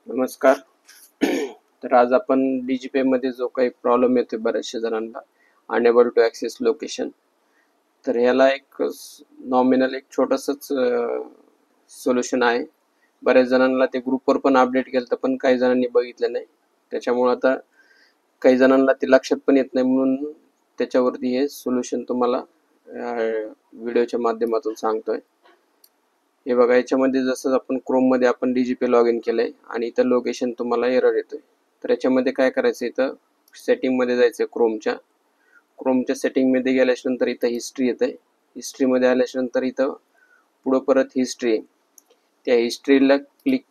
नमस्कार. तर आज आपण डीजीपे मध्ये जो काही प्रॉब्लेम येतो बऱ्याचशा जणांना, अनेबल टू ॲक्सेस लोकेशन, तर ह्याला एक नॉमिनल एक छोटंसंच सोल्युशन आहे. बऱ्याच जणांना ते ग्रुपवर पण अपडेट केलं तर पण काही जणांनी बघितलं नाही, त्याच्यामुळे आता काही जणांना ते लक्षात पण येत नाही, म्हणून त्याच्यावरती हे सोल्युशन तुम्हाला व्हिडिओच्या माध्यमातून सांगतोय. हे बघा, याच्यामध्ये जसं आपण क्रोममध्ये आपण डीजीपे लॉग इन केलंय आणि इथं लोकेशन तुम्हाला एरर येतोय. तर याच्यामध्ये काय करायचं, इथं सेटिंगमध्ये जायचं. क्रोमच्या सेटिंगमध्ये गेल्यानंतर इथं हिस्ट्री येते. हिस्ट्रीमध्ये आल्यानंतर इथं पुढं परत हिस्ट्री, त्या हिस्ट्रीला क्लिक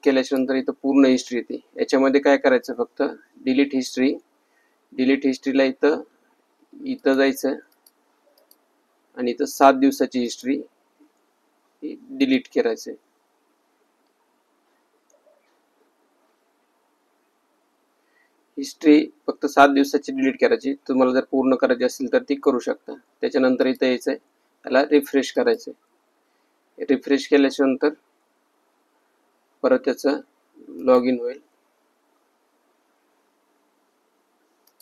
केल्यानंतर इथं पूर्ण हिस्ट्री येते. याच्यामध्ये काय करायचं, फक्त डिलीट हिस्ट्रीला इथं जायचं आणि इथं 7 दिवसाची हिस्ट्री डिलीट करायचं. हिस्ट्री फक्त 7 दिवसाची डिलीट करायची. तुम्हाला जर पूर्ण करायची असेल तर ती करू शकता. त्याच्यानंतर इथं यायचंय, त्याला रिफ्रेश करायचंय. रिफ्रेश केल्यानंतर परत त्याचं लॉग इन होईल.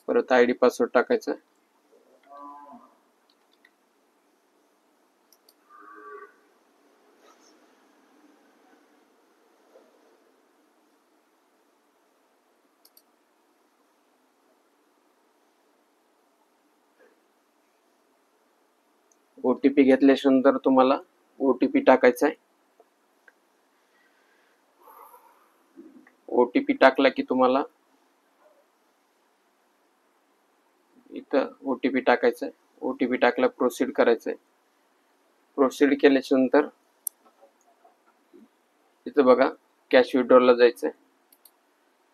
परत आयडी पासवर्ड टाकायचा. ओटीपी घेतल्यानंतर तुम्हाला ओटीपी टाकायचा आहे. ओटीपी टाकला की तुम्हाला इथं ओटीपी टाकायचा आहे. ओटीपी टाकला, प्रोसीड करायचंय. प्रोसीड केल्यानंतर इथं बघा, कॅश विड्रॉला जायचंय.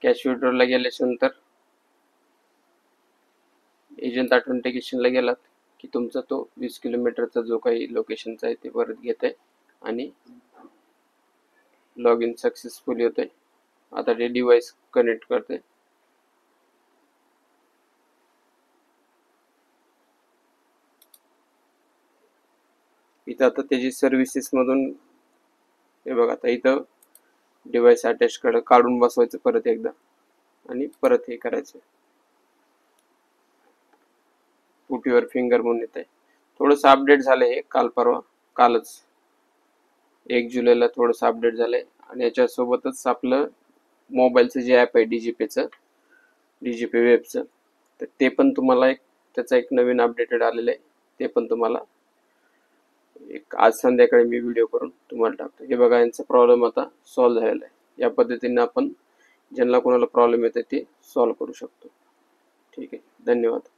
कॅश विड्रॉला गेल्यानंतर एजंट ऑथेंटिकेशनला गेलात की तुमचा तो 20 किलोमीटरचा जो काही लोकेशनचा आहे ते परत घेते आणि लॉग इन सक्सेसफुल होते. आता ते डिव्हाइस कनेक्ट करते. इथं आता त्याची सर्व्हिसेस मधून हे बघा, आता इथं डिव्हाइस अटॅच काढून बसवायचं परत एकदा आणि परत हे करायचं. पुट युअर फिंगर म्हणून येत आहे. थोडंसं अपडेट झालंय हे कालच 1 जुलैला थोडंसं अपडेट झालंय. आणि याच्यासोबतच आपलं मोबाईलचं जे ॲप आहे डीजीपे वेबचं, तर ते पण तुम्हाला त्याचा एक नवीन अपडेटेड आलेलं आहे. ते पण तुम्हाला आज संध्याकाळी मी व्हिडिओ करून तुम्हाला टाकतो. हे बघा, यांचा प्रॉब्लेम आता सॉल्व्ह झालेला आहे. या पद्धतीने आपण ज्यांना कोणाला प्रॉब्लेम येते ते सॉल्व्ह करू शकतो. ठीक आहे, धन्यवाद.